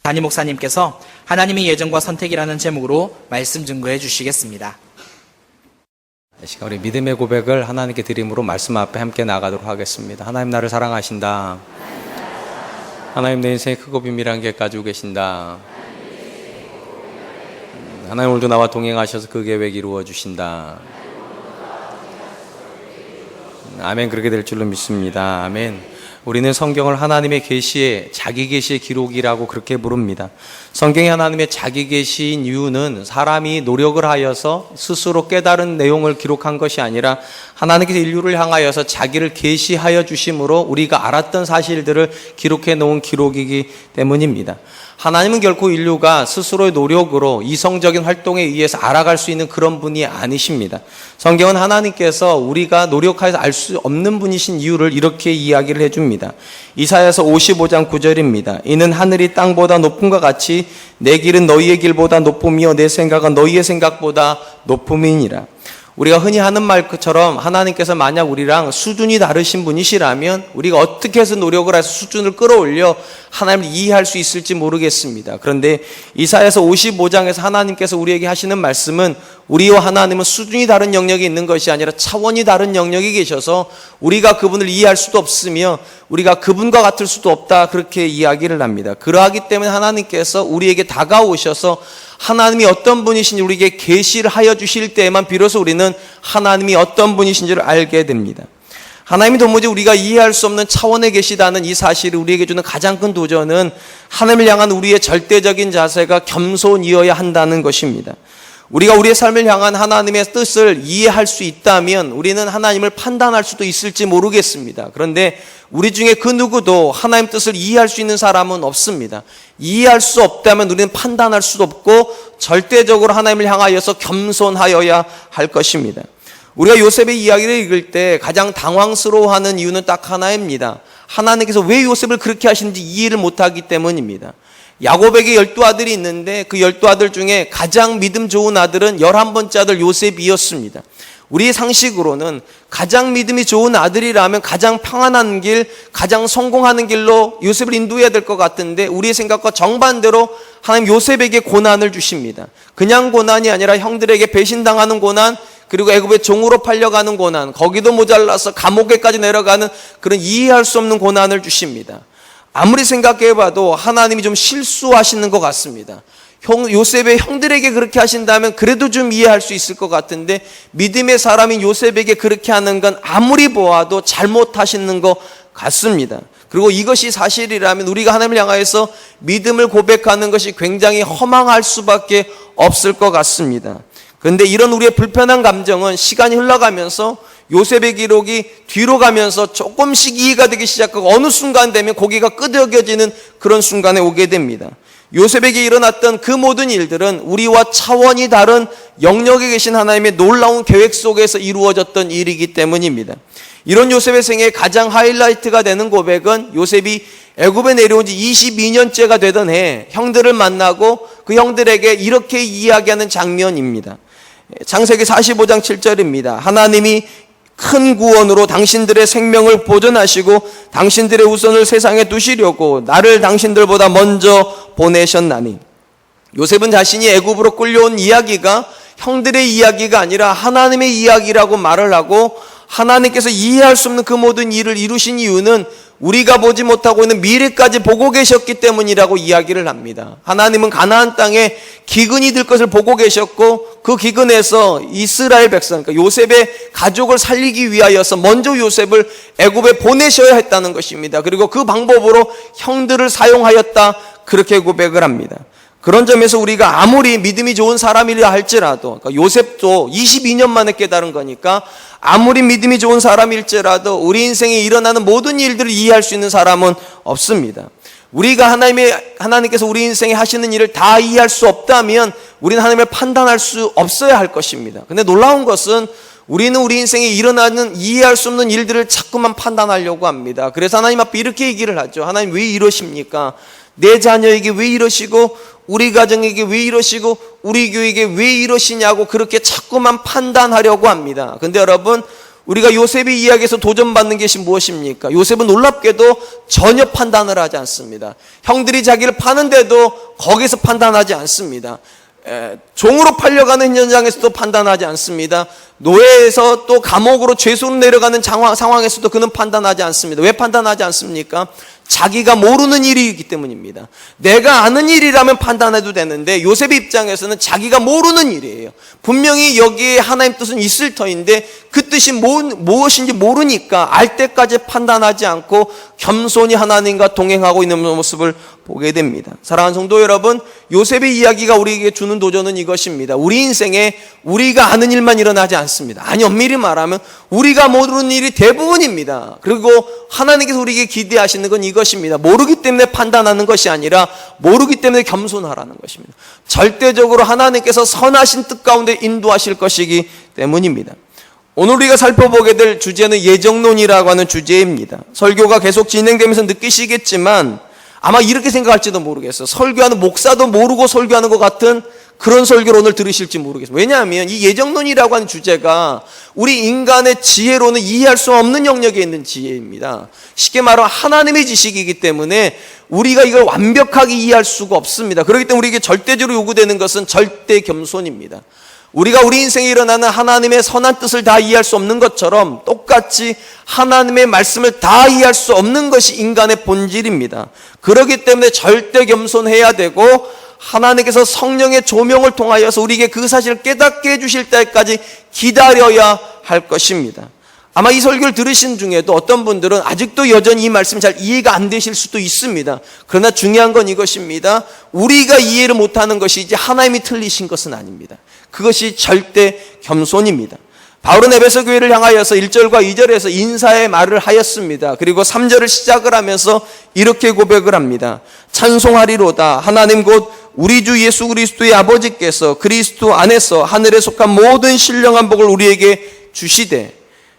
담임 목사님께서 하나님의 예정과 선택이라는 제목으로 말씀 증거해 주시겠습니다. 이 시간 우리 믿음의 고백을 하나님께 드림으로 말씀 앞에 함께 나가도록 하겠습니다. 하나님 나를 사랑하신다. 하나님 내 인생에 크고 비밀한 계획 가지고 계신다. 하나님 오늘도 나와 동행하셔서 그 계획 이루어 주신다. 아멘. 그렇게 될 줄로 믿습니다. 아멘. 우리는 성경을 하나님의 계시의 자기 계시의 기록이라고 그렇게 부릅니다. 성경이 하나님의 자기 계시인 이유는 사람이 노력을 하여서 스스로 깨달은 내용을 기록한 것이 아니라 하나님께서 인류를 향하여서 자기를 계시하여 주심으로 우리가 알았던 사실들을 기록해 놓은 기록이기 때문입니다. 하나님은 결코 인류가 스스로의 노력으로 이성적인 활동에 의해서 알아갈 수 있는 그런 분이 아니십니다. 성경은 하나님께서 우리가 노력해서 알 수 없는 분이신 이유를 이렇게 이야기를 해줍니다. 이사야서 55장 9절입니다. 이는 하늘이 땅보다 높음과 같이 내 길은 너희의 길보다 높음이요 내 생각은 너희의 생각보다 높음이니라. 우리가 흔히 하는 말처럼 하나님께서 만약 우리랑 수준이 다르신 분이시라면 우리가 어떻게 해서 노력을 해서 수준을 끌어올려 하나님을 이해할 수 있을지 모르겠습니다. 그런데 이사야서 55장에서 하나님께서 우리에게 하시는 말씀은 우리와 하나님은 수준이 다른 영역이 있는 것이 아니라 차원이 다른 영역에 계셔서 우리가 그분을 이해할 수도 없으며 우리가 그분과 같을 수도 없다, 그렇게 이야기를 합니다. 그러하기 때문에 하나님께서 우리에게 다가오셔서 하나님이 어떤 분이신지 우리에게 계시를 하여 주실 때에만 비로소 우리는 하나님이 어떤 분이신지를 알게 됩니다. 하나님이 도무지 우리가 이해할 수 없는 차원에 계시다는 이 사실을 우리에게 주는 가장 큰 도전은 하나님을 향한 우리의 절대적인 자세가 겸손이어야 한다는 것입니다. 우리가 우리의 삶을 향한 하나님의 뜻을 이해할 수 있다면 우리는 하나님을 판단할 수도 있을지 모르겠습니다. 그런데 우리 중에 그 누구도 하나님 뜻을 이해할 수 있는 사람은 없습니다. 이해할 수 없다면 우리는 판단할 수도 없고 절대적으로 하나님을 향하여서 겸손하여야 할 것입니다. 우리가 요셉의 이야기를 읽을 때 가장 당황스러워하는 이유는 딱 하나입니다. 하나님께서 왜 요셉을 그렇게 하시는지 이해를 못하기 때문입니다. 야곱에게 12아들이 있는데 그 12아들 중에 가장 믿음 좋은 아들은 11번째 아들 요셉이었습니다. 우리의 상식으로는 가장 믿음이 좋은 아들이라면 가장 평안한 길, 가장 성공하는 길로 요셉을 인도해야 될 것 같은데 우리의 생각과 정반대로 하나님 요셉에게 고난을 주십니다. 그냥 고난이 아니라 형들에게 배신당하는 고난, 그리고 애굽의 종으로 팔려가는 고난, 거기도 모자라서 감옥에까지 내려가는 그런 이해할 수 없는 고난을 주십니다. 아무리 생각해봐도 하나님이 좀 실수하시는 것 같습니다. 요셉의 형들에게 그렇게 하신다면 그래도 좀 이해할 수 있을 것 같은데 믿음의 사람인 요셉에게 그렇게 하는 건 아무리 보아도 잘못하시는 것 같습니다. 그리고 이것이 사실이라면 우리가 하나님을 향하여서 믿음을 고백하는 것이 굉장히 허망할 수밖에 없을 것 같습니다. 그런데 이런 우리의 불편한 감정은 시간이 흘러가면서 요셉의 기록이 뒤로 가면서 조금씩 이해가 되기 시작하고 어느 순간 되면 고개가 끄덕여지는 그런 순간에 오게 됩니다. 요셉에게 일어났던 그 모든 일들은 우리와 차원이 다른 영역에 계신 하나님의 놀라운 계획 속에서 이루어졌던 일이기 때문입니다. 이런 요셉의 생애의 가장 하이라이트가 되는 고백은 요셉이 애굽에 내려온 지 22년째가 되던 해 형들을 만나고 그 형들에게 이렇게 이야기하는 장면입니다. 창세기 45장 7절입니다. 하나님이 큰 구원으로 당신들의 생명을 보존하시고 당신들의 우선을 세상에 두시려고 나를 당신들보다 먼저 보내셨나니. 요셉은 자신이 애굽으로 끌려온 이야기가 형들의 이야기가 아니라 하나님의 이야기라고 말을 하고 하나님께서 이해할 수 없는 그 모든 일을 이루신 이유는 우리가 보지 못하고 있는 미래까지 보고 계셨기 때문이라고 이야기를 합니다. 하나님은 가나안 땅에 기근이 들 것을 보고 계셨고 그 기근에서 이스라엘 백성, 그러니까 요셉의 가족을 살리기 위하여서 먼저 요셉을 애굽에 보내셔야 했다는 것입니다. 그리고 그 방법으로 형들을 사용하였다, 그렇게 고백을 합니다. 그런 점에서 우리가 아무리 믿음이 좋은 사람이라 할지라도, 그러니까 요셉도 22년 만에 깨달은 거니까 아무리 믿음이 좋은 사람일지라도 우리 인생에 일어나는 모든 일들을 이해할 수 있는 사람은 없습니다. 우리가 하나님께서 우리 인생에 하시는 일을 다 이해할 수 없다면 우리는 하나님을 판단할 수 없어야 할 것입니다. 근데 놀라운 것은 우리는 우리 인생에 일어나는 이해할 수 없는 일들을 자꾸만 판단하려고 합니다. 그래서 하나님 앞에 이렇게 얘기를 하죠. 하나님 왜 이러십니까? 내 자녀에게 왜 이러시고 우리 가정에게 왜 이러시고 우리 교회에게 왜 이러시냐고 그렇게 자꾸만 판단하려고 합니다. 근데 여러분, 우리가 요셉의 이야기에서 도전받는 것이 무엇입니까? 요셉은 놀랍게도 전혀 판단을 하지 않습니다. 형들이 자기를 파는데도 거기서 판단하지 않습니다. 종으로 팔려가는 현장에서도 판단하지 않습니다. 노예에서 또 감옥으로 죄수로 내려가는 상황에서도 그는 판단하지 않습니다. 왜 판단하지 않습니까? 자기가 모르는 일이기 때문입니다. 내가 아는 일이라면 판단해도 되는데 요셉의 입장에서는 자기가 모르는 일이에요. 분명히 여기에 하나님 뜻은 있을 터인데 그 뜻이 무엇인지 모르니까 알 때까지 판단하지 않고 겸손히 하나님과 동행하고 있는 모습을 보게 됩니다. 사랑하는 성도 여러분, 요셉의 이야기가 우리에게 주는 도전은 이것입니다. 우리 인생에 우리가 아는 일만 일어나지 않습니다. 아니, 엄밀히 말하면 우리가 모르는 일이 대부분입니다. 그리고 하나님께서 우리에게 기대하시는 건 이것입니다. 모르기 때문에 판단하는 것이 아니라 모르기 때문에 겸손하라는 것입니다. 절대적으로 하나님께서 선하신 뜻 가운데 인도하실 것이기 때문입니다. 오늘 우리가 살펴보게 될 주제는 예정론이라고 하는 주제입니다. 설교가 계속 진행되면서 느끼시겠지만 아마 이렇게 생각할지도 모르겠어요. 설교하는 목사도 모르고 설교하는 것 같은 그런 설교를 오늘 들으실지 모르겠어요. 왜냐하면 이 예정론이라고 하는 주제가 우리 인간의 지혜로는 이해할 수 없는 영역에 있는 지혜입니다. 쉽게 말하면 하나님의 지식이기 때문에 우리가 이걸 완벽하게 이해할 수가 없습니다. 그렇기 때문에 우리에게 절대적으로 요구되는 것은 절대 겸손입니다. 우리가 우리 인생에 일어나는 하나님의 선한 뜻을 다 이해할 수 없는 것처럼 똑같이 하나님의 말씀을 다 이해할 수 없는 것이 인간의 본질입니다. 그렇기 때문에 절대 겸손해야 되고 하나님께서 성령의 조명을 통하여서 우리에게 그 사실을 깨닫게 해주실 때까지 기다려야 할 것입니다. 아마 이 설교를 들으신 중에도 어떤 분들은 아직도 여전히 이 말씀이 잘 이해가 안 되실 수도 있습니다. 그러나 중요한 건 이것입니다. 우리가 이해를 못하는 것이 이제 하나님이 틀리신 것은 아닙니다. 그것이 절대 겸손입니다. 바울은 에베소 교회를 향하여서 1절과 2절에서 인사의 말을 하였습니다. 그리고 3절을 시작을 하면서 이렇게 고백을 합니다. 찬송하리로다. 하나님 곧 우리 주 예수 그리스도의 아버지께서 그리스도 안에서 하늘에 속한 모든 신령한 복을 우리에게 주시되,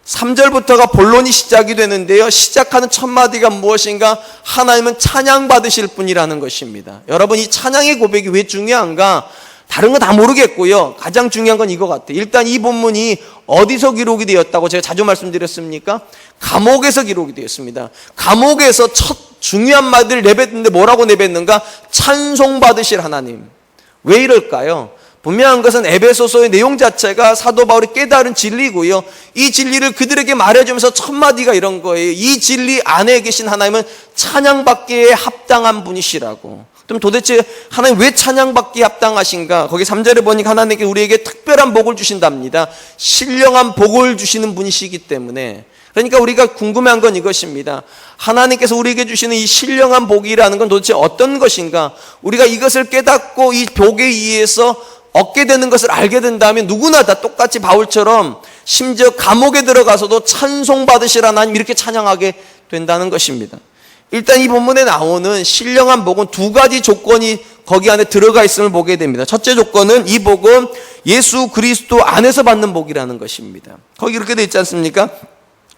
3절부터가 본론이 시작이 되는데요. 시작하는 첫 마디가 무엇인가? 하나님은 찬양받으실 분이라는 것입니다. 여러분, 이 찬양의 고백이 왜 중요한가? 다른 거 다 모르겠고요. 가장 중요한 건 이거 같아요. 일단 이 본문이 어디서 기록이 되었다고 제가 자주 말씀드렸습니까? 감옥에서 기록이 되었습니다. 감옥에서 첫 중요한 말들을 내뱉는데 뭐라고 내뱉는가? 찬송받으실 하나님. 왜 이럴까요? 분명한 것은 에베소서의 내용 자체가 사도 바울이 깨달은 진리고요. 이 진리를 그들에게 말해주면서 첫 마디가 이런 거예요. 이 진리 안에 계신 하나님은 찬양받기에 합당한 분이시라고. 그럼 도대체 하나님 왜 찬양받기에 합당하신가? 거기 3절에 보니까 하나님께 우리에게 특별한 복을 주신답니다. 신령한 복을 주시는 분이시기 때문에. 그러니까 우리가 궁금한 건 이것입니다. 하나님께서 우리에게 주시는 이 신령한 복이라는 건 도대체 어떤 것인가? 우리가 이것을 깨닫고 이 복에 의해서 얻게 되는 것을 알게 된다면 누구나 다 똑같이 바울처럼 심지어 감옥에 들어가서도 찬송받으실 하나님 이렇게 찬양하게 된다는 것입니다. 일단 이 본문에 나오는 신령한 복은 두 가지 조건이 거기 안에 들어가 있음을 보게 됩니다. 첫째 조건은 이 복은 예수 그리스도 안에서 받는 복이라는 것입니다. 거기 이렇게 되어 있지 않습니까?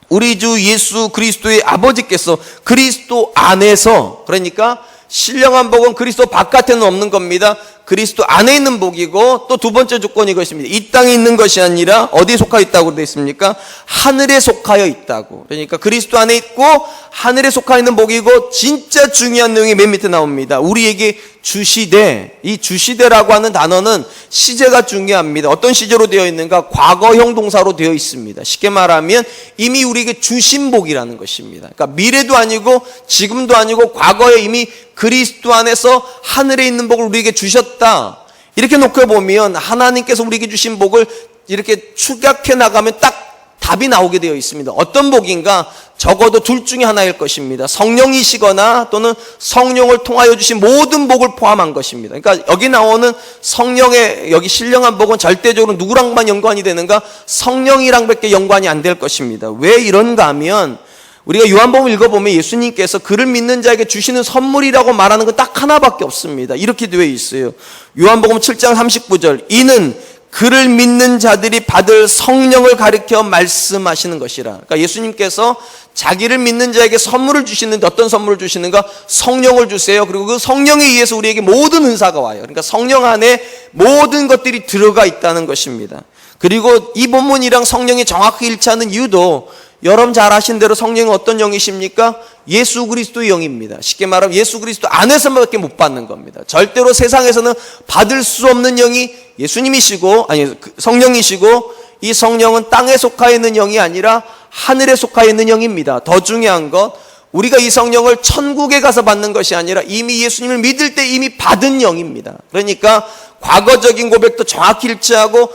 우리 주 예수 그리스도의 아버지께서 그리스도 안에서, 그러니까 신령한 복은 그리스도 바깥에는 없는 겁니다. 그리스도 안에 있는 복이고, 또 두 번째 조건이 이것입니다. 이 땅에 있는 것이 아니라 어디에 속하여 있다고 되어 있습니까? 하늘에 속하여 있다고. 그러니까 그리스도 안에 있고 하늘에 속하여 있는 복이고, 진짜 중요한 내용이 맨 밑에 나옵니다. 우리에게 주시되. 이 주시되라고 하는 단어는 시제가 중요합니다. 어떤 시제로 되어 있는가? 과거형 동사로 되어 있습니다. 쉽게 말하면 이미 우리에게 주신 복이라는 것입니다. 그러니까 미래도 아니고 지금도 아니고 과거에 이미 그리스도 안에서 하늘에 있는 복을 우리에게 주셨다. 이렇게 놓고 보면 하나님께서 우리에게 주신 복을 이렇게 축약해 나가면 딱 답이 나오게 되어 있습니다. 어떤 복인가? 적어도 둘 중에 하나일 것입니다. 성령이시거나 또는 성령을 통하여 주신 모든 복을 포함한 것입니다. 그러니까 여기 나오는 성령의 여기 신령한 복은 절대적으로 누구랑만 연관이 되는가? 성령이랑밖에 연관이 안 될 것입니다. 왜 이런가 하면 우리가 요한복음 읽어보면 예수님께서 그를 믿는 자에게 주시는 선물이라고 말하는 건 딱 하나밖에 없습니다. 이렇게 되어 있어요. 요한복음 7장 39절. 이는 그를 믿는 자들이 받을 성령을 가리켜 말씀하시는 것이라. 그러니까 예수님께서 자기를 믿는 자에게 선물을 주시는데 어떤 선물을 주시는가? 성령을 주세요. 그리고 그 성령에 의해서 우리에게 모든 은사가 와요. 그러니까 성령 안에 모든 것들이 들어가 있다는 것입니다. 그리고 이 본문이랑 성령이 정확히 일치하는 이유도 여러분 잘 아신 대로 성령은 어떤 영이십니까? 예수 그리스도의 영입니다. 쉽게 말하면 예수 그리스도 안에서밖에 못 받는 겁니다. 절대로 세상에서는 받을 수 없는 영이 예수님이시고, 성령이시고, 이 성령은 땅에 속하 있는 영이 아니라 하늘에 속하 있는 영입니다. 더 중요한 것, 우리가 이 성령을 천국에 가서 받는 것이 아니라 이미 예수님을 믿을 때 이미 받은 영입니다. 그러니까 과거적인 고백도 정확히 일치하고,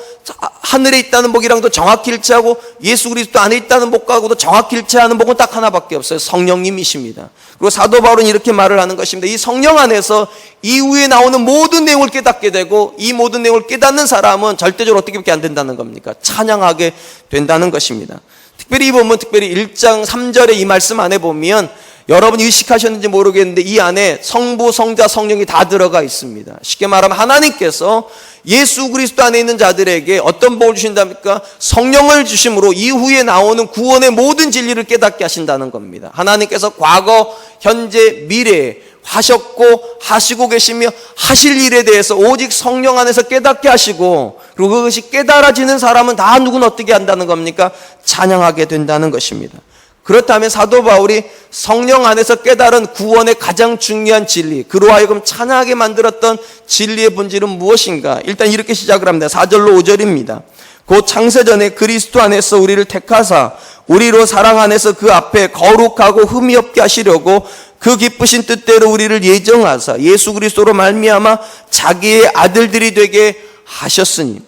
하늘에 있다는 복이랑도 정확히 일치하고, 예수 그리스도 안에 있다는 복하고도 정확히 일치하는 복은 딱 하나밖에 없어요. 성령님이십니다. 그리고 사도 바울은 이렇게 말을 하는 것입니다. 이 성령 안에서 이후에 나오는 모든 내용을 깨닫게 되고, 이 모든 내용을 깨닫는 사람은 절대적으로 어떻게밖에 안 된다는 겁니까? 찬양하게 된다는 것입니다. 특별히 이 본문, 특별히 1장 3절의 이 말씀 안에 보면 여러분이 의식하셨는지 모르겠는데 이 안에 성부, 성자, 성령이 다 들어가 있습니다. 쉽게 말하면 하나님께서 예수 그리스도 안에 있는 자들에게 어떤 복을 주신답니까? 성령을 주심으로 이후에 나오는 구원의 모든 진리를 깨닫게 하신다는 겁니다. 하나님께서 과거, 현재, 미래에 하셨고 하시고 계시며 하실 일에 대해서 오직 성령 안에서 깨닫게 하시고, 그리고 그것이 깨달아지는 사람은 다 누구는 어떻게 한다는 겁니까? 찬양하게 된다는 것입니다. 그렇다면 사도 바울이 성령 안에서 깨달은 구원의 가장 중요한 진리, 그로 하여금 찬양하게 만들었던 진리의 본질은 무엇인가? 일단 이렇게 시작을 합니다. 4절로 5절입니다. 곧 창세전에 그리스도 안에서 우리를 택하사 우리로 사랑 안에서 그 앞에 거룩하고 흠이 없게 하시려고 그 기쁘신 뜻대로 우리를 예정하사 예수 그리스도로 말미암아 자기의 아들들이 되게 하셨으니.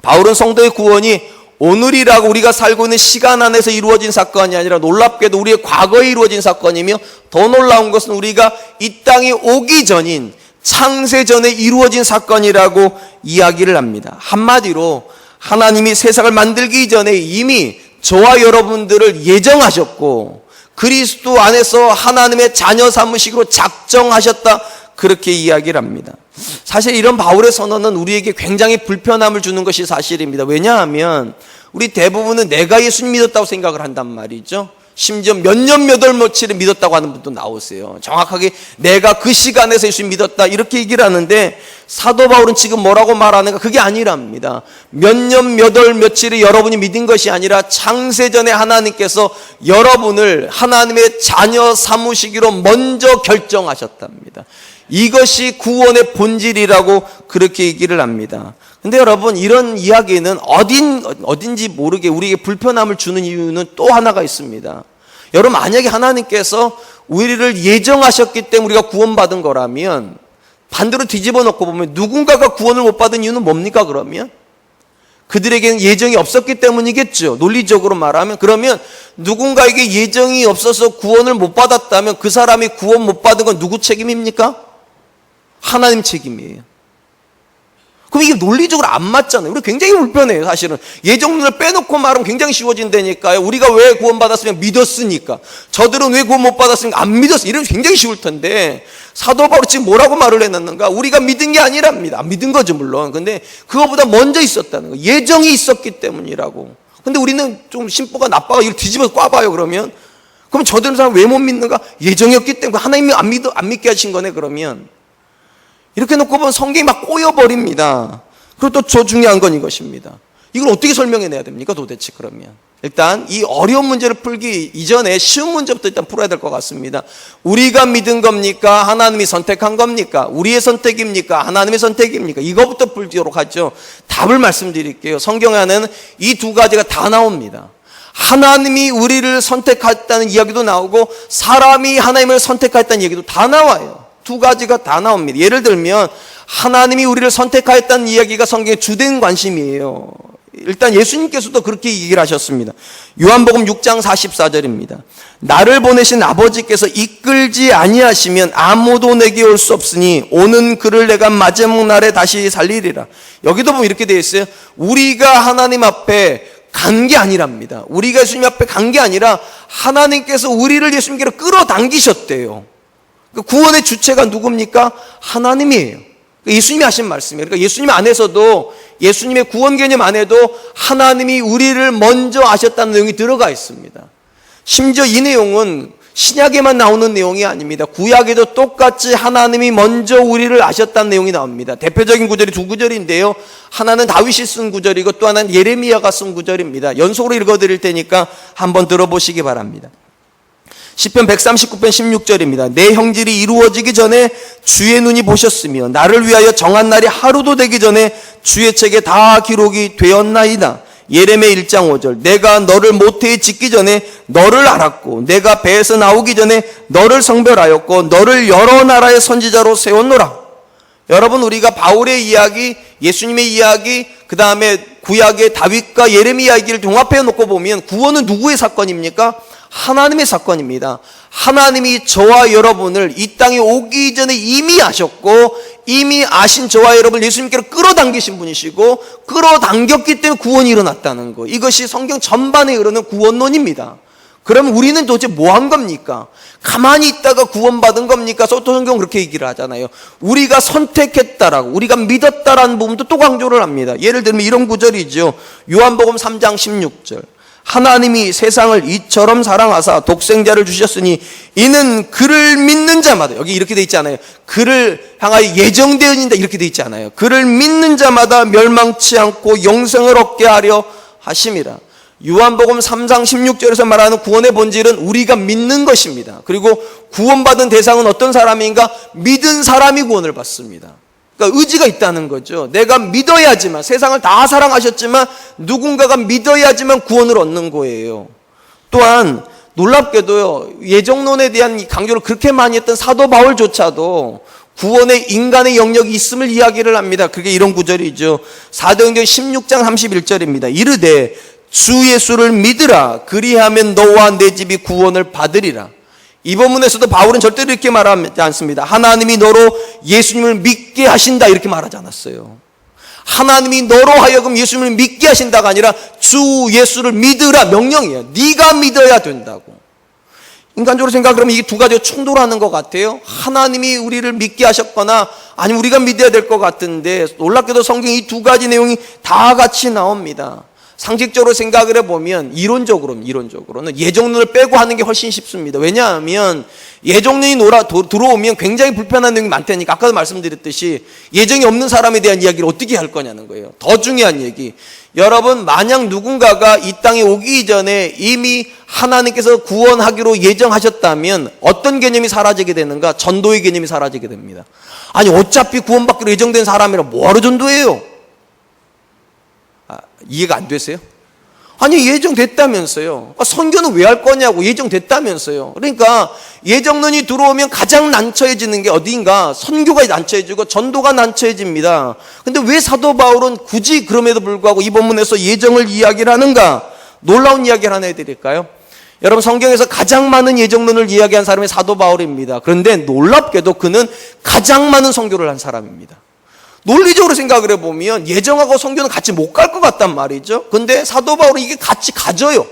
바울은 성도의 구원이 오늘이라고 우리가 살고 있는 시간 안에서 이루어진 사건이 아니라 놀랍게도 우리의 과거에 이루어진 사건이며, 더 놀라운 것은 우리가 이 땅에 오기 전인 창세전에 이루어진 사건이라고 이야기를 합니다. 한마디로 하나님이 세상을 만들기 전에 이미 저와 여러분들을 예정하셨고 그리스도 안에서 하나님의 자녀 삼으시기로 작정하셨다, 그렇게 이야기를 합니다. 사실 이런 바울의 선언은 우리에게 굉장히 불편함을 주는 것이 사실입니다. 왜냐하면 우리 대부분은 내가 예수님 믿었다고 생각을 한단 말이죠. 심지어 몇 년 몇 월 며칠을 믿었다고 하는 분도 나오세요. 정확하게 내가 그 시간에서 예수님 믿었다 이렇게 얘기를 하는데, 사도 바울은 지금 뭐라고 말하는가? 그게 아니랍니다. 몇 년 몇 월 며칠을 여러분이 믿은 것이 아니라 창세전에 하나님께서 여러분을 하나님의 자녀 삼으시기로 먼저 결정하셨답니다. 이것이 구원의 본질이라고 그렇게 얘기를 합니다. 근데 여러분, 이런 이야기는 어딘지 모르게 우리에게 불편함을 주는 이유는 또 하나가 있습니다. 여러분, 만약에 하나님께서 우리를 예정하셨기 때문에 우리가 구원받은 거라면, 반대로 뒤집어 놓고 보면 누군가가 구원을 못 받은 이유는 뭡니까? 그러면 그들에게는 예정이 없었기 때문이겠죠. 논리적으로 말하면. 그러면 누군가에게 예정이 없어서 구원을 못 받았다면 그 사람이 구원 못 받은 건 누구 책임입니까? 하나님 책임이에요. 그럼 이게 논리적으로 안 맞잖아요. 우리 굉장히 불편해요, 사실은. 예정론을 빼놓고 말하면 굉장히 쉬워진다니까요. 우리가 왜 구원받았으면 믿었으니까. 저들은 왜 구원 못 받았으니까 안 믿었으니까. 이러면 굉장히 쉬울 텐데, 사도 바울이 지금 뭐라고 말을 해놨는가? 우리가 믿은 게 아니랍니다. 안 믿은 거죠, 물론. 근데 그거보다 먼저 있었다는 거. 예정이 있었기 때문이라고. 근데 우리는 좀 심보가 나빠가 이걸 뒤집어서 꽈봐요, 그러면. 그럼 저들은 사람 왜 못 믿는가? 예정이었기 때문에 하나님이 안 믿게 하신 거네, 그러면. 이렇게 놓고 보면 성경이 막 꼬여버립니다. 그리고 또 더 중요한 건 이것입니다. 이걸 어떻게 설명해내야 됩니까, 도대체 그러면? 일단 이 어려운 문제를 풀기 이전에 쉬운 문제부터 일단 풀어야 될 것 같습니다. 우리가 믿은 겁니까? 하나님이 선택한 겁니까? 우리의 선택입니까? 하나님의 선택입니까? 이거부터 풀도록 하죠. 답을 말씀드릴게요. 성경 안에는 이 두 가지가 다 나옵니다. 하나님이 우리를 선택했다는 이야기도 나오고 사람이 하나님을 선택했다는 얘기도 다 나와요. 두 가지가 다 나옵니다. 예를 들면 하나님이 우리를 선택하였다는 이야기가 성경의 주된 관심이에요. 일단 예수님께서도 그렇게 얘기를 하셨습니다. 요한복음 6장 44절입니다. 나를 보내신 아버지께서 이끌지 아니하시면 아무도 내게 올 수 없으니 오는 그를 내가 마지막 날에 다시 살리리라. 여기도 보면 이렇게 되어 있어요. 우리가 하나님 앞에 간 게 아니랍니다. 우리가 예수님 앞에 간 게 아니라 하나님께서 우리를 예수님께로 끌어당기셨대요. 구원의 주체가 누굽니까? 하나님이에요. 예수님이 하신 말씀이에요. 그러니까 예수님 안에서도, 예수님의 구원 개념 안에도 하나님이 우리를 먼저 아셨다는 내용이 들어가 있습니다. 심지어 이 내용은 신약에만 나오는 내용이 아닙니다. 구약에도 똑같이 하나님이 먼저 우리를 아셨다는 내용이 나옵니다. 대표적인 구절이 두 구절인데요. 하나는 다윗이 쓴 구절이고 또 하나는 예레미야가 쓴 구절입니다. 연속으로 읽어드릴 테니까 한번 들어보시기 바랍니다. 시편 139편 16절입니다. 내 형질이 이루어지기 전에 주의 눈이 보셨으며 나를 위하여 정한 날이 하루도 되기 전에 주의 책에 다 기록이 되었나이다. 예레미야 1장 5절 내가 너를 모태에 짓기 전에 너를 알았고 내가 배에서 나오기 전에 너를 성별하였고 너를 여러 나라의 선지자로 세웠노라. 여러분, 우리가 바울의 이야기, 예수님의 이야기, 그 다음에 구약의 다윗과 예레미야 이야기를 종합해 놓고 보면 구원은 누구의 사건입니까? 하나님의 사건입니다. 하나님이 저와 여러분을 이 땅에 오기 전에 이미 아셨고 이미 아신 저와 여러분을 예수님께로 끌어당기신 분이시고 끌어당겼기 때문에 구원이 일어났다는 거. 이것이 성경 전반에 흐르는 구원론입니다. 그러면 우리는 도대체 뭐 한 겁니까? 가만히 있다가 구원받은 겁니까? 소토성경 그렇게 얘기를 하잖아요. 우리가 선택했다라고, 우리가 믿었다라는 부분도 또 강조를 합니다. 예를 들면 이런 구절이죠. 요한복음 3장 16절 하나님이 세상을 이처럼 사랑하사 독생자를 주셨으니 이는 그를 믿는 자마다, 여기 이렇게 돼 있지 않아요. 그를 향하여 예정되어진다 이렇게 돼 있지 않아요. 그를 믿는 자마다 멸망치 않고 영생을 얻게 하려 하심이라. 요한복음 3장 16절에서 말하는 구원의 본질은 우리가 믿는 것입니다. 그리고 구원받은 대상은 어떤 사람인가? 믿은 사람이 구원을 받습니다. 그러니까 의지가 있다는 거죠. 내가 믿어야지만, 세상을 다 사랑하셨지만 누군가가 믿어야지만 구원을 얻는 거예요. 또한 놀랍게도요, 예정론에 대한 강조를 그렇게 많이 했던 사도 바울조차도 구원의 인간의 영역이 있음을 이야기를 합니다. 그게 이런 구절이죠. 사도행전 16장 31절입니다. 이르되 주 예수를 믿으라. 그리하면 너와 내 집이 구원을 받으리라. 이 본문에서도 바울은 절대로 이렇게 말하지 않습니다. 하나님이 너로 예수님을 믿게 하신다 이렇게 말하지 않았어요. 하나님이 너로 하여금 예수님을 믿게 하신다가 아니라 주 예수를 믿으라 명령이에요. 네가 믿어야 된다고. 인간적으로 생각하면 이게 두 가지가 충돌하는 것 같아요. 하나님이 우리를 믿게 하셨거나 아니면 우리가 믿어야 될 것 같은데 놀랍게도 성경 이 두 가지 내용이 다 같이 나옵니다. 상식적으로 생각을 해보면 이론적으로는 예정론을 빼고 하는 게 훨씬 쉽습니다. 왜냐하면 예정론이 들어오면 굉장히 불편한 내용이 많다니까. 아까도 말씀드렸듯이 예정이 없는 사람에 대한 이야기를 어떻게 할 거냐는 거예요. 더 중요한 얘기, 여러분, 만약 누군가가 이 땅에 오기 전에 이미 하나님께서 구원하기로 예정하셨다면 어떤 개념이 사라지게 되는가? 전도의 개념이 사라지게 됩니다. 아니 어차피 구원받기로 예정된 사람이라 뭐하러 전도해요? 이해가 안 되세요? 아니 예정됐다면서요. 선교는 왜 할 거냐고. 예정됐다면서요. 그러니까 예정론이 들어오면 가장 난처해지는 게 어디인가? 선교가 난처해지고 전도가 난처해집니다. 근데 왜 사도 바울은 굳이 그럼에도 불구하고 이 본문에서 예정을 이야기를 하는가? 놀라운 이야기를 하나 해드릴까요? 여러분, 성경에서 가장 많은 예정론을 이야기한 사람이 사도 바울입니다. 그런데 놀랍게도 그는 가장 많은 선교를 한 사람입니다. 논리적으로 생각을 해보면 예정하고 선교는 같이 못 갈 것 같단 말이죠. 근데 사도 바울은 이게 같이 가져요.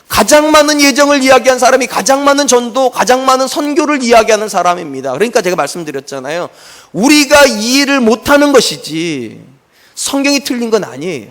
가장 많은 예정을 이야기한 사람이 가장 많은 전도, 가장 많은 선교를 이야기하는 사람입니다. 그러니까 제가 말씀드렸잖아요. 우리가 이해를 못하는 것이지 성경이 틀린 건 아니에요.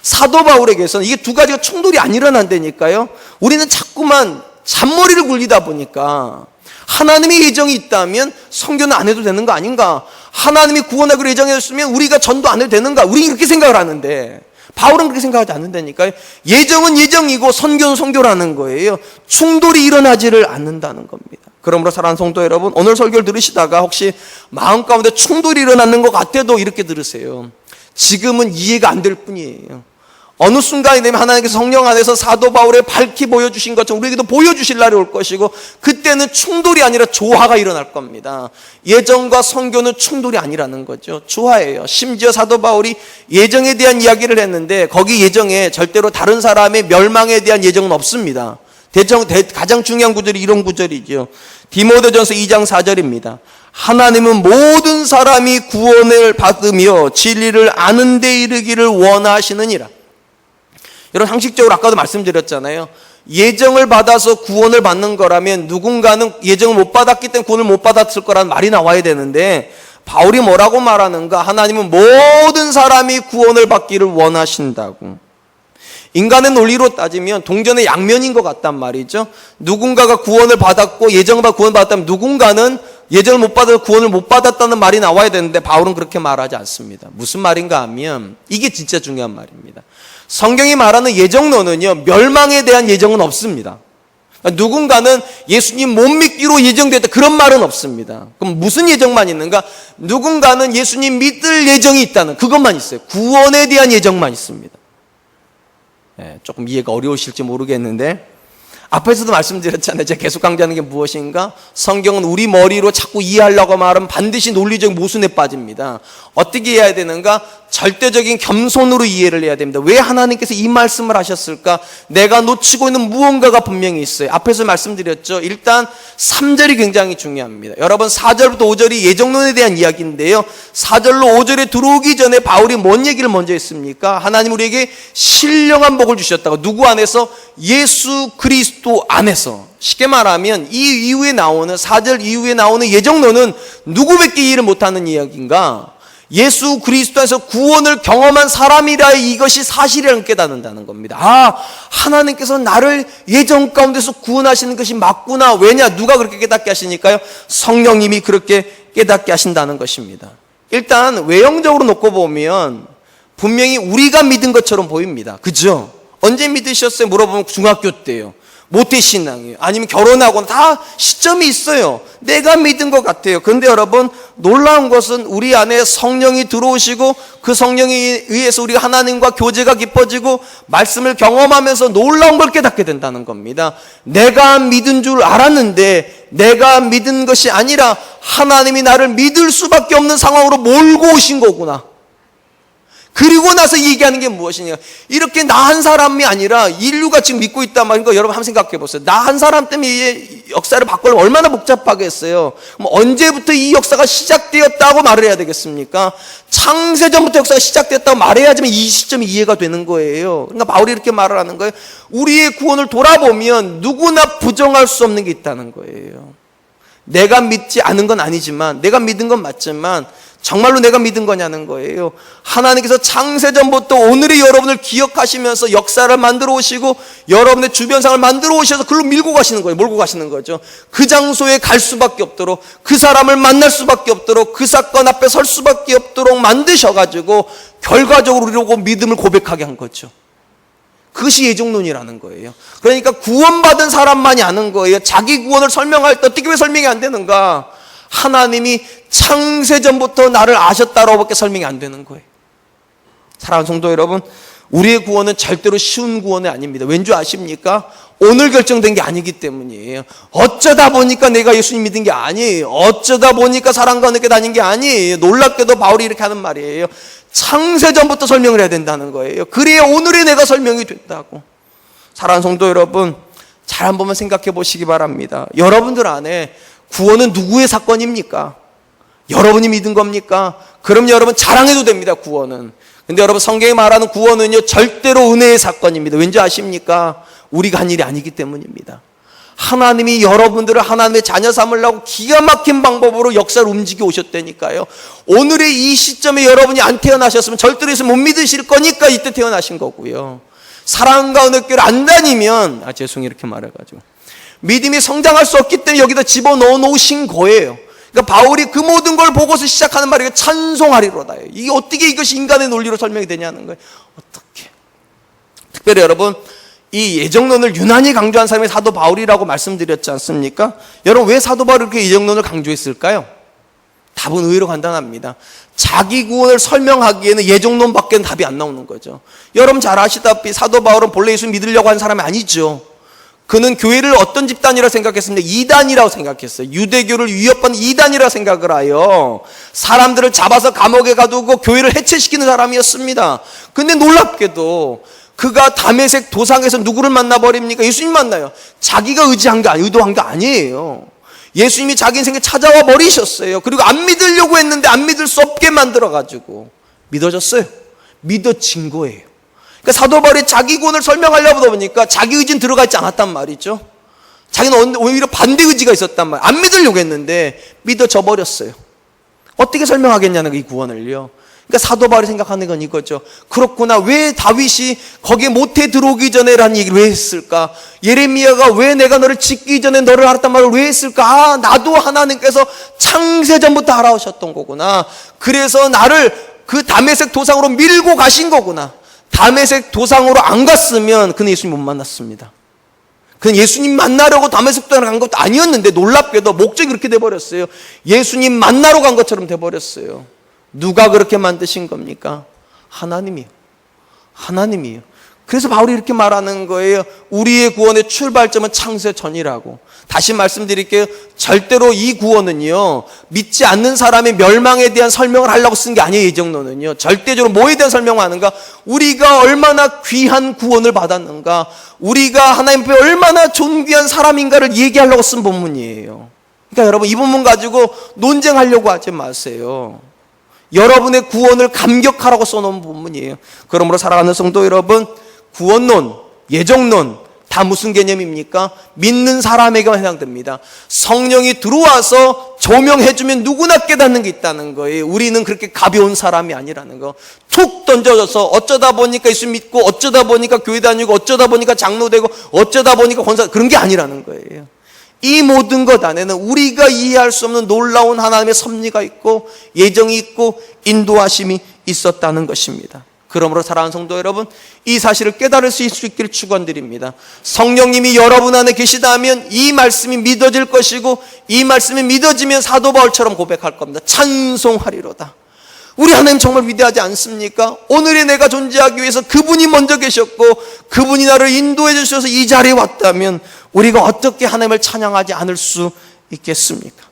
사도 바울에게서는 이게 두 가지가 충돌이 안 일어난다니까요. 우리는 자꾸만 잔머리를 굴리다 보니까 하나님의 예정이 있다면 선교는 안 해도 되는 거 아닌가? 하나님이 구원하기로 예정했으면 우리가 전도 안 해도 되는가? 우리는 그렇게 생각을 하는데 바울은 그렇게 생각하지 않는다니까요. 예정은 예정이고 선교는 선교라는 거예요. 충돌이 일어나지를 않는다는 겁니다. 그러므로 사랑하는 성도 여러분, 오늘 설교를 들으시다가 혹시 마음 가운데 충돌이 일어나는 것 같아도 이렇게 들으세요. 지금은 이해가 안 될 뿐이에요. 어느 순간이 되면 하나님께서 성령 안에서 사도 바울에 밝히 보여주신 것처럼 우리에게도 보여주실 날이 올 것이고 그때는 충돌이 아니라 조화가 일어날 겁니다. 예정과 선교는 충돌이 아니라는 거죠. 조화예요. 심지어 사도 바울이 예정에 대한 이야기를 했는데 거기 예정에 절대로 다른 사람의 멸망에 대한 예정은 없습니다. 가장 중요한 구절이 이런 구절이죠. 디모데전서 2장 4절입니다. 하나님은 모든 사람이 구원을 받으며 진리를 아는 데 이르기를 원하시느니라. 여러분, 상식적으로 아까도 말씀드렸잖아요. 예정을 받아서 구원을 받는 거라면 누군가는 예정을 못 받았기 때문에 구원을 못 받았을 거라는 말이 나와야 되는데 바울이 뭐라고 말하는가? 하나님은 모든 사람이 구원을 받기를 원하신다고. 인간의 논리로 따지면 동전의 양면인 것 같단 말이죠. 누군가가 구원을 받았고 예정을 받아 구원을 받았다면 누군가는 예정을 못 받아서 구원을 못 받았다는 말이 나와야 되는데 바울은 그렇게 말하지 않습니다. 무슨 말인가 하면 이게 진짜 중요한 말입니다. 성경이 말하는 예정론은요, 멸망에 대한 예정은 없습니다. 누군가는 예수님 못 믿기로 예정됐다, 그런 말은 없습니다. 그럼 무슨 예정만 있는가? 누군가는 예수님 믿을 예정이 있다는 그것만 있어요. 구원에 대한 예정만 있습니다. 조금 이해가 어려우실지 모르겠는데 앞에서도 말씀드렸잖아요. 제가 계속 강조하는 게 무엇인가? 성경은 우리 머리로 자꾸 이해하려고 말하면 반드시 논리적 모순에 빠집니다. 어떻게 해야 되는가? 절대적인 겸손으로 이해를 해야 됩니다. 왜 하나님께서 이 말씀을 하셨을까? 내가 놓치고 있는 무언가가 분명히 있어요. 앞에서 말씀드렸죠. 일단 3절이 굉장히 중요합니다. 여러분 4절부터 5절이 예정론에 대한 이야기인데요. 4절로 5절에 들어오기 전에 바울이 뭔 얘기를 먼저 했습니까? 하나님 우리에게 신령한 복을 주셨다고. 누구 안에서? 예수 그리스도 안에서. 쉽게 말하면 이 이후에 나오는 4절 이후에 나오는 예정론은 누구밖에 이해를 못하는 이야기인가? 예수 그리스도에서 구원을 경험한 사람이라 이것이 사실이라는 깨닫는다는 겁니다. 아, 하나님께서 나를 예정 가운데서 구원하시는 것이 맞구나. 왜냐? 누가 그렇게 깨닫게 하시니까요? 성령님이 그렇게 깨닫게 하신다는 것입니다. 일단 외형적으로 놓고 보면 분명히 우리가 믿은 것처럼 보입니다. 그죠? 언제 믿으셨어요? 물어보면 중학교 때요. 모태신앙이에요. 아니면 결혼하거나 다 시점이 있어요. 내가 믿은 것 같아요. 그런데 여러분 놀라운 것은 우리 안에 성령이 들어오시고 그 성령에 의해서 우리가 하나님과 교제가 깊어지고 말씀을 경험하면서 놀라운 걸 깨닫게 된다는 겁니다. 내가 믿은 줄 알았는데 내가 믿은 것이 아니라 하나님이 나를 믿을 수밖에 없는 상황으로 몰고 오신 거구나. 그리고 나서 얘기하는 게 무엇이냐. 이렇게 나 한 사람이 아니라 인류가 지금 믿고 있단 말인가. 여러분 한번 생각해 보세요. 나 한 사람 때문에 이 역사를 바꾸려면 얼마나 복잡하겠어요. 그럼 언제부터 이 역사가 시작되었다고 말을 해야 되겠습니까? 창세전부터 역사가 시작됐다고 말해야지만 이 시점이 이해가 되는 거예요. 그러니까 바울이 이렇게 말을 하는 거예요. 우리의 구원을 돌아보면 누구나 부정할 수 없는 게 있다는 거예요. 내가 믿지 않은 건 아니지만, 내가 믿은 건 맞지만 정말로 내가 믿은 거냐는 거예요. 하나님께서 창세전부터 오늘의 여러분을 기억하시면서 역사를 만들어 오시고 여러분의 주변상을 만들어 오셔서 그걸로 밀고 가시는 거예요. 몰고 가시는 거죠. 그 장소에 갈 수밖에 없도록, 그 사람을 만날 수밖에 없도록, 그 사건 앞에 설 수밖에 없도록 만드셔가지고 결과적으로 우리로 믿음을 고백하게 한 거죠. 그것이 예정론이라는 거예요. 그러니까 구원받은 사람만이 아는 거예요. 자기 구원을 설명할 때 어떻게 왜 설명이 안 되는가? 하나님이 창세전부터 나를 아셨다라고밖에 설명이 안 되는 거예요. 사랑하는 성도 여러분, 우리의 구원은 절대로 쉬운 구원이 아닙니다. 왠지 아십니까? 오늘 결정된 게 아니기 때문이에요. 어쩌다 보니까 내가 예수님 믿은 게 아니에요. 어쩌다 보니까 사랑과 은혜께 다닌 게 아니에요. 놀랍게도 바울이 이렇게 하는 말이에요. 창세전부터 설명을 해야 된다는 거예요. 그래야 오늘의 내가 설명이 됐다고. 사랑하는 성도 여러분, 잘 한번만 생각해 보시기 바랍니다. 여러분들 안에 구원은 누구의 사건입니까? 여러분이 믿은 겁니까? 그럼 여러분 자랑해도 됩니다, 구원은. 근데 여러분 성경이 말하는 구원은요 절대로 은혜의 사건입니다. 왠지 아십니까? 우리가 한 일이 아니기 때문입니다. 하나님이 여러분들을 하나님의 자녀 삼으려고 기가 막힌 방법으로 역사를 움직여 오셨다니까요. 오늘의 이 시점에 여러분이 안 태어나셨으면 절대로 예수 못 믿으실 거니까 이때 태어나신 거고요. 사랑과 은혜교를 안 다니면 죄송해요 이렇게 말해가지고 믿음이 성장할 수 없기 때문에 여기다 집어넣어 놓으신 거예요. 그러니까 바울이 그 모든 걸 보고서 시작하는 말이 찬송하리로다요. 이게 어떻게 이것이 인간의 논리로 설명이 되냐는 거예요. 어떻게? 특별히 여러분 이 예정론을 유난히 강조한 사람이 사도 바울이라고 말씀드렸지 않습니까? 여러분 왜 사도 바울이 이렇게 예정론을 강조했을까요? 답은 의외로 간단합니다. 자기 구원을 설명하기에는 예정론밖에는 답이 안 나오는 거죠. 여러분 잘 아시다시피 사도 바울은 본래 예수 믿으려고 한 사람이 아니죠. 그는 교회를 어떤 집단이라고 생각했습니까? 이단이라고 생각했어요. 유대교를 위협받는 이단이라고 생각을 하여 사람들을 잡아서 감옥에 가두고 교회를 해체시키는 사람이었습니다. 근데 놀랍게도 그가 다메섹 도상에서 누구를 만나버립니까? 예수님 만나요. 자기가 의도한 게 아니에요. 예수님이 자기 인생에 찾아와 버리셨어요. 그리고 안 믿으려고 했는데 안 믿을 수 없게 만들어가지고 믿어졌어요. 믿어진 거예요. 그러니까 사도 바울이 자기 구원을 설명하려다 보니까 자기 의지는 들어가 있지 않았단 말이죠. 자기는 오히려 반대 의지가 있었단 말이에요. 안 믿으려고 했는데 믿어져 버렸어요. 어떻게 설명하겠냐는 이 구원을요. 그러니까 사도 바울이 생각하는 건 이거죠. 그렇구나. 왜 다윗이 거기에 모태 들어오기 전에라는 얘기를 왜 했을까? 예레미야가 왜 내가 너를 짓기 전에 너를 알았단 말을 왜 했을까? 아, 나도 하나님께서 창세전부터 알아오셨던 거구나. 그래서 나를 그 다메섹 도상으로 밀고 가신 거구나. 다메섹 도상으로 안 갔으면 그는 예수님 못 만났습니다. 그는 예수님 만나려고 다메섹 도상에 간 것도 아니었는데 놀랍게도 목적이 그렇게 돼버렸어요. 예수님 만나러 간 것처럼 돼버렸어요. 누가 그렇게 만드신 겁니까? 하나님이요. 하나님이요. 그래서 바울이 이렇게 말하는 거예요. 우리의 구원의 출발점은 창세 전이라고. 다시 말씀드릴게요. 절대로 이 구원은요, 믿지 않는 사람의 멸망에 대한 설명을 하려고 쓴 게 아니에요. 이 정도는요. 절대적으로 뭐에 대한 설명을 하는가? 우리가 얼마나 귀한 구원을 받았는가? 우리가 하나님 앞에 얼마나 존귀한 사람인가를 얘기하려고 쓴 본문이에요. 그러니까 여러분, 이 본문 가지고 논쟁하려고 하지 마세요. 여러분의 구원을 감격하라고 써놓은 본문이에요. 그러므로 사랑하는 성도 여러분, 구원론, 예정론 다 무슨 개념입니까? 믿는 사람에게만 해당됩니다. 성령이 들어와서 조명해주면 누구나 깨닫는 게 있다는 거예요. 우리는 그렇게 가벼운 사람이 아니라는 거. 툭 던져져서 어쩌다 보니까 예수 믿고 어쩌다 보니까 교회 다니고 어쩌다 보니까 장로 되고 어쩌다 보니까 권사, 그런 게 아니라는 거예요. 이 모든 것 안에는 우리가 이해할 수 없는 놀라운 하나님의 섭리가 있고 예정이 있고 인도하심이 있었다는 것입니다. 그러므로 사랑하는 성도 여러분, 이 사실을 깨달을 수 있기를 축원드립니다. 성령님이 여러분 안에 계시다면 이 말씀이 믿어질 것이고 이 말씀이 믿어지면 사도 바울처럼 고백할 겁니다. 찬송하리로다. 우리 하나님 정말 위대하지 않습니까? 오늘의 내가 존재하기 위해서 그분이 먼저 계셨고 그분이 나를 인도해 주셔서 이 자리에 왔다면 우리가 어떻게 하나님을 찬양하지 않을 수 있겠습니까?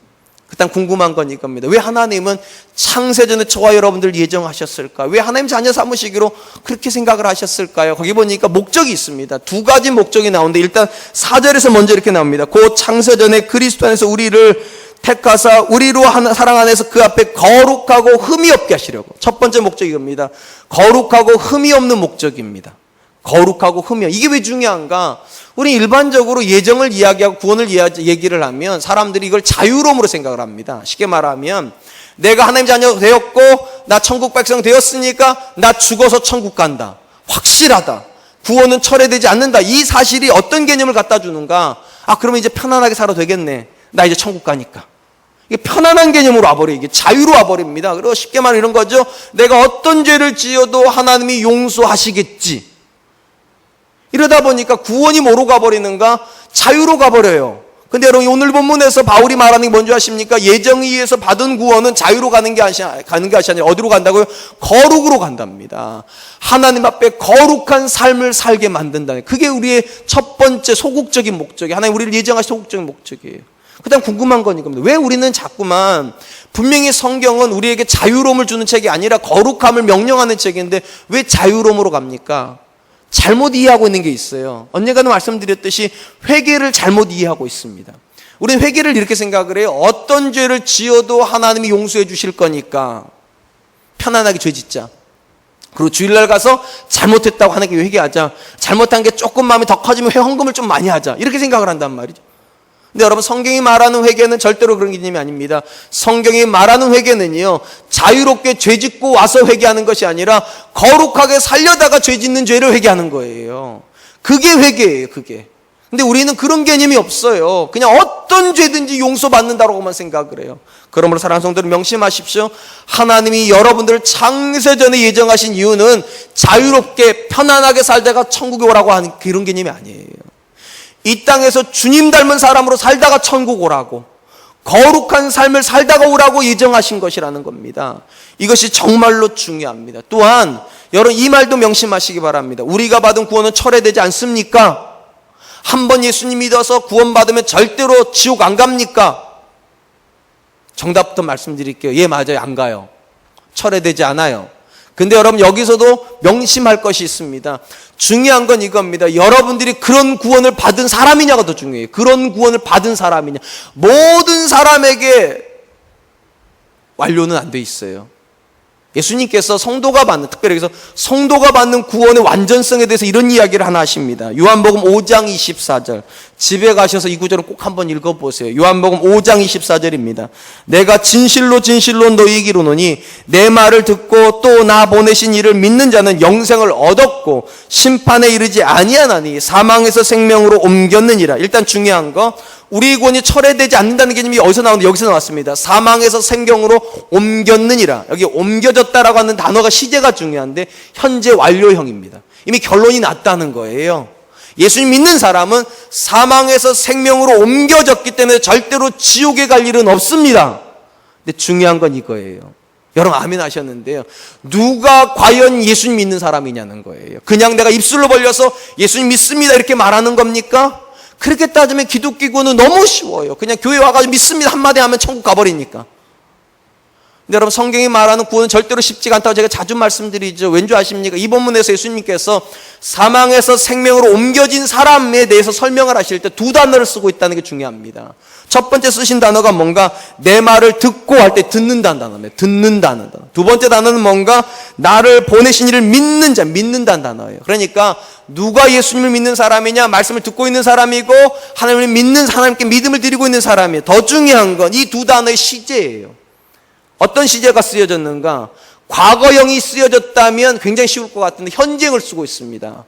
일단 궁금한 건 이겁니다. 왜 하나님은 창세전에 저와 여러분들 예정하셨을까? 왜 하나님 자녀 삼으시기로 그렇게 생각을 하셨을까요? 거기 보니까 목적이 있습니다. 두 가지 목적이 나오는데 일단 4절에서 먼저 이렇게 나옵니다. 곧 창세전에 그리스도 안에서 우리를 택하사 우리로 사랑 안에서 그 앞에 거룩하고 흠이 없게 하시려고. 첫 번째 목적이 이겁니다. 거룩하고 흠이 없는 목적입니다. 거룩하고 흠이 없는. 이게 왜 중요한가? 우리 일반적으로 예정을 이야기하고 구원을 얘기를 하면 사람들이 이걸 자유로움으로 생각을 합니다. 쉽게 말하면 내가 하나님 자녀 되었고 나 천국 백성 되었으니까 나 죽어서 천국 간다. 확실하다. 구원은 철회되지 않는다. 이 사실이 어떤 개념을 갖다 주는가? 아, 그러면 이제 편안하게 살아도 되겠네. 나 이제 천국 가니까. 이게 편안한 개념으로 와버려요. 이게 자유로 와버립니다. 그리고 쉽게 말하면 이런 거죠. 내가 어떤 죄를 지어도 하나님이 용서하시겠지. 이러다 보니까 구원이 뭐로 가버리는가? 자유로 가버려요. 근데 여러분 오늘 본문에서 바울이 말하는 게 뭔지 아십니까? 예정에 의해서 받은 구원은 자유로 가는 게 아니라 어디로 간다고요? 거룩으로 간답니다. 하나님 앞에 거룩한 삶을 살게 만든다. 그게 우리의 첫 번째 소극적인 목적이, 하나님 우리를 예정하신 소극적인 목적이에요. 그 다음 궁금한 건 이겁니다. 왜 우리는 자꾸만 분명히 성경은 우리에게 자유로움을 주는 책이 아니라 거룩함을 명령하는 책인데 왜 자유로움으로 갑니까? 잘못 이해하고 있는 게 있어요. 언젠가는 말씀드렸듯이 회개를 잘못 이해하고 있습니다. 우리는 회개를 이렇게 생각을 해요. 어떤 죄를 지어도 하나님이 용서해 주실 거니까 편안하게 죄 짓자. 그리고 주일날 가서 잘못했다고 하나님께 회개하자. 잘못한 게 조금 마음이 더 커지면 헌금을 좀 많이 하자. 이렇게 생각을 한단 말이죠. 근데 여러분 성경이 말하는 회개는 절대로 그런 개념이 아닙니다. 성경이 말하는 회개는요, 자유롭게 죄 짓고 와서 회개하는 것이 아니라 거룩하게 살려다가 죄 짓는 죄를 회개하는 거예요. 그게 회개예요. 그게. 근데 우리는 그런 개념이 없어요. 그냥 어떤 죄든지 용서받는다고만 생각을 해요. 그러므로 사랑하는 성도들 명심하십시오. 하나님이 여러분들을 창세전에 예정하신 이유는 자유롭게 편안하게 살다가 천국에 오라고 하는 그런 개념이 아니에요. 이 땅에서 주님 닮은 사람으로 살다가 천국 오라고, 거룩한 삶을 살다가 오라고 예정하신 것이라는 겁니다. 이것이 정말로 중요합니다. 또한 여러분 이 말도 명심하시기 바랍니다. 우리가 받은 구원은 철회되지 않습니까? 한번 예수님 믿어서 구원받으면 절대로 지옥 안 갑니까? 정답부터 말씀드릴게요. 예, 맞아요. 안 가요. 철회되지 않아요. 근데 여러분 여기서도 명심할 것이 있습니다. 중요한 건 이겁니다. 여러분들이 그런 구원을 받은 사람이냐가 더 중요해요. 그런 구원을 받은 사람이냐. 모든 사람에게 완료는 안 돼 있어요. 예수님께서 성도가 받는, 특별히 여기서 성도가 받는 구원의 완전성에 대해서 이런 이야기를 하나 하십니다. 요한복음 5장 24절. 집에 가셔서 이 구절을 꼭 한번 읽어보세요. 요한복음 5장 24절입니다. 내가 진실로 진실로 너희에게 이르노니 내 말을 듣고 또 나 보내신 이를 믿는 자는 영생을 얻었고 심판에 이르지 아니하나니 사망에서 생명으로 옮겼느니라. 일단 중요한 거, 우리 구원이 철회되지 않는다는 개념이 어디서 나오는데 여기서 나왔습니다. 사망에서 생명으로 옮겼느니라. 여기 옮겨졌다라고 하는 단어가 시제가 중요한데 현재 완료형입니다. 이미 결론이 났다는 거예요. 예수님 믿는 사람은 사망에서 생명으로 옮겨졌기 때문에 절대로 지옥에 갈 일은 없습니다. 근데 중요한 건 이거예요. 여러분 아멘 하셨는데요, 누가 과연 예수님 믿는 사람이냐는 거예요. 그냥 내가 입술로 벌려서 예수님 믿습니다 이렇게 말하는 겁니까? 그렇게 따지면 기독교는 너무 쉬워요. 그냥 교회 와가지고 믿습니다 한마디 하면 천국 가버리니까. 근데 여러분 성경이 말하는 구원은 절대로 쉽지가 않다고 제가 자주 말씀드리죠. 왠지 아십니까? 이 본문에서 예수님께서 사망에서 생명으로 옮겨진 사람에 대해서 설명을 하실 때 두 단어를 쓰고 있다는 게 중요합니다. 첫 번째 쓰신 단어가 뭔가 내 말을 듣고 할 때 듣는다는 단어입니다. 듣는다는 단어. 두 번째 단어는 뭔가 나를 보내신 이를 믿는 자, 믿는다는 단어예요. 그러니까 누가 예수님을 믿는 사람이냐? 말씀을 듣고 있는 사람이고 하나님을 믿는 하나님께 믿음을 드리고 있는 사람이에요. 더 중요한 건 이 두 단어의 시제예요. 어떤 시제가 쓰여졌는가? 과거형이 쓰여졌다면 굉장히 쉬울 것 같은데 현재형을 쓰고 있습니다.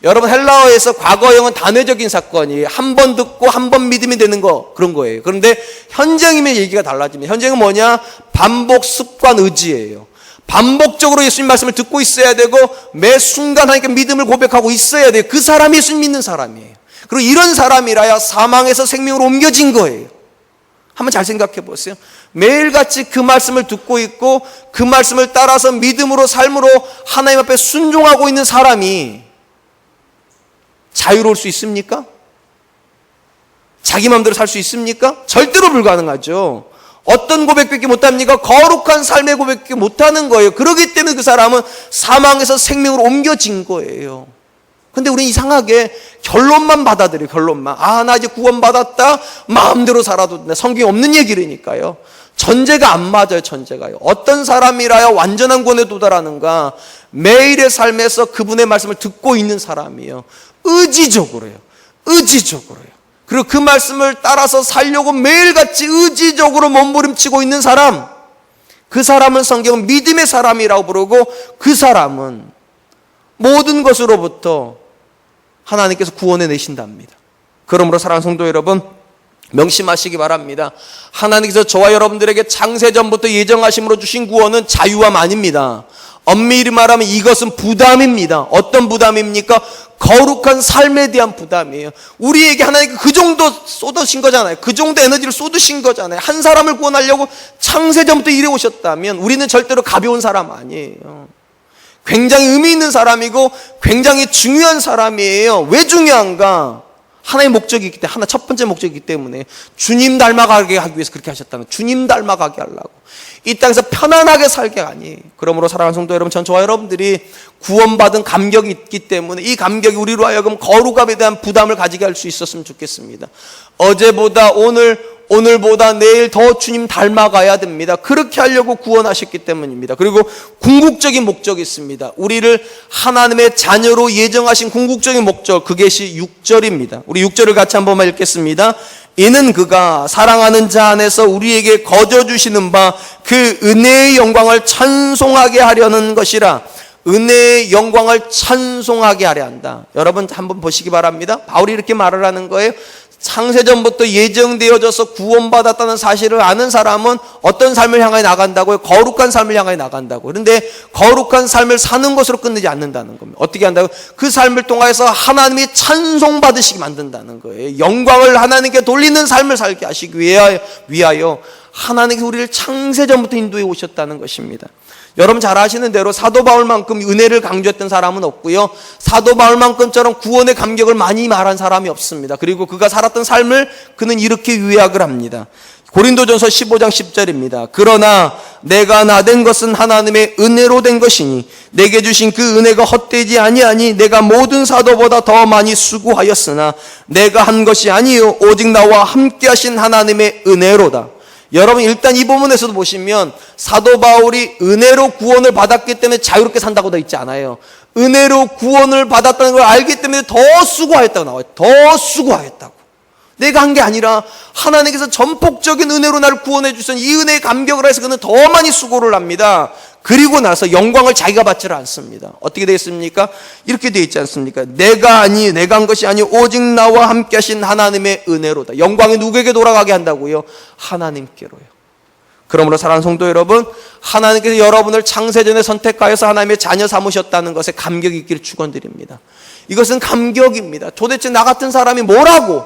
여러분 헬라어에서 과거형은 단회적인 사건이에요. 한 번 듣고 한 번 믿음이 되는 거, 그런 거예요. 그런데 현재형이면 얘기가 달라집니다. 현재형은 뭐냐? 반복, 습관, 의지예요. 반복적으로 예수님 말씀을 듣고 있어야 되고 매 순간 하나님께 믿음을 고백하고 있어야 돼요. 그 사람이 예수님 믿는 사람이에요. 그리고 이런 사람이라야 사망에서 생명으로 옮겨진 거예요. 한번 잘 생각해 보세요. 매일같이 그 말씀을 듣고 있고 그 말씀을 따라서 믿음으로 삶으로 하나님 앞에 순종하고 있는 사람이 자유로울 수 있습니까? 자기 마음대로 살 수 있습니까? 절대로 불가능하죠. 어떤 고백밖에 못합니까? 거룩한 삶의 고백밖에 못하는 거예요. 그렇기 때문에 그 사람은 사망에서 생명으로 옮겨진 거예요. 근데 우리는 이상하게 결론만 받아들여요. 결론만. 아, 나 이제 구원받았다. 마음대로 살아도 된다. 성경에 없는 얘기라니까요. 전제가 안 맞아요. 전제가요. 어떤 사람이라야 완전한 구원에 도달하는가? 매일의 삶에서 그분의 말씀을 듣고 있는 사람이에요. 의지적으로요. 의지적으로요. 그리고 그 말씀을 따라서 살려고 매일같이 의지적으로 몸부림치고 있는 사람, 그 사람은 성경은 믿음의 사람이라고 부르고 그 사람은 모든 것으로부터 하나님께서 구원해 내신답니다. 그러므로 사랑하는 성도 여러분, 명심하시기 바랍니다. 하나님께서 저와 여러분들에게 창세전부터 예정하심으로 주신 구원은 자유함 아닙니다. 엄밀히 말하면 이것은 부담입니다. 어떤 부담입니까? 거룩한 삶에 대한 부담이에요. 우리에게 하나님께 그 정도 쏟으신 거잖아요. 그 정도 에너지를 쏟으신 거잖아요. 한 사람을 구원하려고 창세전부터 이래 오셨다면 우리는 절대로 가벼운 사람 아니에요. 굉장히 의미 있는 사람이고 굉장히 중요한 사람이에요. 왜 중요한가? 하나의 목적이 있기 때문에, 첫 번째 목적이기 때문에 주님 닮아가게 하기 위해서 그렇게 하셨다는, 주님 닮아가게 하려고. 이 땅에서 편안하게 살게 아니에요. 그러므로 사랑하는 성도 여러분, 전 저와 여러분들이 구원받은 감격이 있기 때문에 이 감격이 우리로 하여금 거룩함에 대한 부담을 가지게 할 수 있었으면 좋겠습니다. 어제보다 오늘보다 내일 더 주님 닮아가야 됩니다. 그렇게 하려고 구원하셨기 때문입니다. 그리고 궁극적인 목적이 있습니다. 우리를 하나님의 자녀로 예정하신 궁극적인 목적, 그것이 6절입니다. 우리 6절을 같이 한 번만 읽겠습니다. 이는 그가 사랑하는 자 안에서 우리에게 거저 주시는 바 그 은혜의 영광을 찬송하게 하려는 것이라. 은혜의 영광을 찬송하게 하려 한다. 여러분 한번 보시기 바랍니다. 바울이 이렇게 말을 하는 거예요. 창세전부터 예정되어져서 구원받았다는 사실을 아는 사람은 어떤 삶을 향해 나간다고요? 거룩한 삶을 향해 나간다고. 그런데 거룩한 삶을 사는 것으로 끝내지 않는다는 겁니다. 어떻게 한다고? 그 삶을 통해서 하나님이 찬송받으시게 만든다는 거예요. 영광을 하나님께 돌리는 삶을 살게 하시기 위하여 하나님께서 우리를 창세전부터 인도해 오셨다는 것입니다. 여러분 잘 아시는 대로 사도 바울만큼 은혜를 강조했던 사람은 없고요. 사도 바울만큼처럼 구원의 감격을 많이 말한 사람이 없습니다. 그리고 그가 살았던 삶을 그는 이렇게 요약을 합니다. 고린도전서 15장 10절입니다. 그러나 내가 나된 것은 하나님의 은혜로 된 것이니 내게 주신 그 은혜가 헛되지 아니하니 내가 모든 사도보다 더 많이 수고하였으나 내가 한 것이 아니요 오직 나와 함께 하신 하나님의 은혜로다. 여러분 일단 이 본문에서도 보시면 사도 바울이 은혜로 구원을 받았기 때문에 자유롭게 산다고 되어 있지 않아요. 은혜로 구원을 받았다는 걸 알기 때문에 더 수고하였다고 나와요. 더 수고하였다고. 내가 한 게 아니라 하나님께서 전폭적인 은혜로 나를 구원해 주신 이 은혜에 감격을 해서 그는 더 많이 수고를 합니다. 그리고 나서 영광을 자기가 받지를 않습니다. 어떻게 되어 있습니까? 이렇게 되어 있지 않습니까? 내가 한 것이 아니 오직 나와 함께 하신 하나님의 은혜로다. 영광이 누구에게 돌아가게 한다고요? 하나님께로요. 그러므로 사랑하는 성도 여러분, 하나님께서 여러분을 창세전에 선택하여서 하나님의 자녀 삼으셨다는 것에 감격이 있기를 축원드립니다. 이것은 감격입니다. 도대체 나 같은 사람이 뭐라고,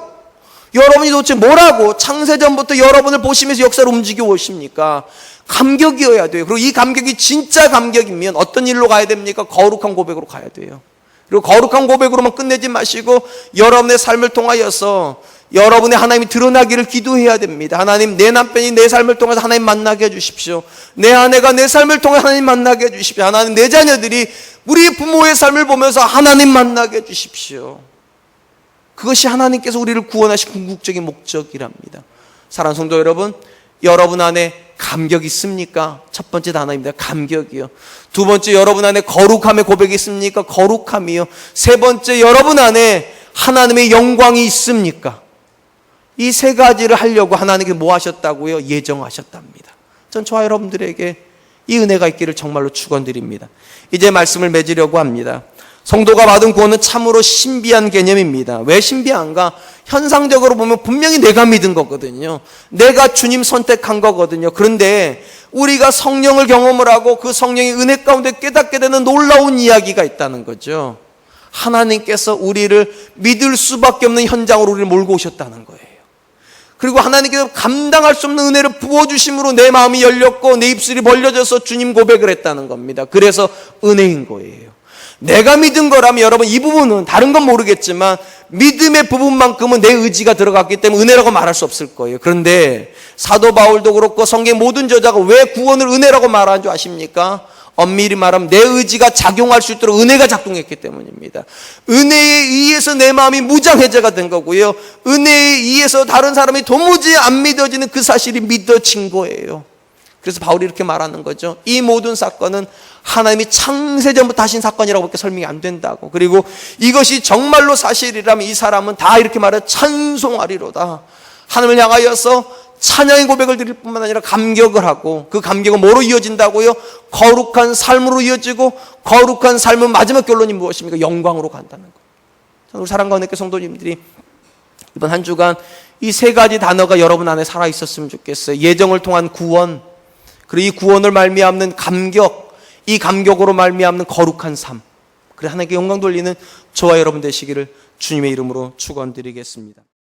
여러분이 도대체 뭐라고 창세전부터 여러분을 보시면서 역사를 움직여 오십니까? 감격이어야 돼요. 그리고 이 감격이 진짜 감격이면 어떤 일로 가야 됩니까? 거룩한 고백으로 가야 돼요. 그리고 거룩한 고백으로만 끝내지 마시고 여러분의 삶을 통하여서 여러분의 하나님이 드러나기를 기도해야 됩니다. 하나님, 내 남편이 내 삶을 통해서 하나님 만나게 해주십시오. 내 아내가 내 삶을 통해 하나님 만나게 해주십시오. 하나님, 내 자녀들이 우리 부모의 삶을 보면서 하나님 만나게 해주십시오. 그것이 하나님께서 우리를 구원하신 궁극적인 목적이랍니다. 사랑하는 성도 여러분, 여러분 안에 감격이 있습니까? 첫 번째 단어입니다. 감격이요. 두 번째, 여러분 안에 거룩함의 고백이 있습니까? 거룩함이요. 세 번째, 여러분 안에 하나님의 영광이 있습니까? 이 세 가지를 하려고 하나님께서 뭐 하셨다고요? 예정하셨답니다. 전 저와 여러분들에게 이 은혜가 있기를 정말로 축원드립니다. 이제 말씀을 맺으려고 합니다. 성도가 받은 구원은 참으로 신비한 개념입니다. 왜 신비한가? 현상적으로 보면 분명히 내가 믿은 거거든요. 내가 주님 선택한 거거든요. 그런데 우리가 성령을 경험을 하고 그 성령의 은혜 가운데 깨닫게 되는 놀라운 이야기가 있다는 거죠. 하나님께서 우리를 믿을 수밖에 없는 현장으로 우리를 몰고 오셨다는 거예요. 그리고 하나님께서 감당할 수 없는 은혜를 부어주심으로 내 마음이 열렸고 내 입술이 벌려져서 주님 고백을 했다는 겁니다. 그래서 은혜인 거예요. 내가 믿은 거라면 여러분, 이 부분은 다른 건 모르겠지만 믿음의 부분만큼은 내 의지가 들어갔기 때문에 은혜라고 말할 수 없을 거예요. 그런데 사도 바울도 그렇고 성경 모든 저자가 왜 구원을 은혜라고 말하는 줄 아십니까? 엄밀히 말하면 내 의지가 작용할 수 있도록 은혜가 작동했기 때문입니다. 은혜에 의해서 내 마음이 무장해제가 된 거고요. 은혜에 의해서 다른 사람이 도무지 안 믿어지는 그 사실이 믿어진 거예요. 그래서 바울이 이렇게 말하는 거죠. 이 모든 사건은 하나님이 창세전부터 하신 사건이라고 밖에 설명이 안 된다고. 그리고 이것이 정말로 사실이라면 이 사람은 다 이렇게 말해 찬송하리로다. 하나님을 향하여서 찬양의 고백을 드릴 뿐만 아니라 감격을 하고, 그 감격은 뭐로 이어진다고요? 거룩한 삶으로 이어지고, 거룩한 삶은 마지막 결론이 무엇입니까? 영광으로 간다는 거. 우리 사랑과 은혜의 성도님들이 이번 한 주간 이 세 가지 단어가 여러분 안에 살아 있었으면 좋겠어요. 예정을 통한 구원, 그리고 이 구원을 말미암는 감격, 이 감격으로 말미암는 거룩한 삶, 그래 하나님께 영광 돌리는 저와 여러분 되시기를 주님의 이름으로 축원드리겠습니다.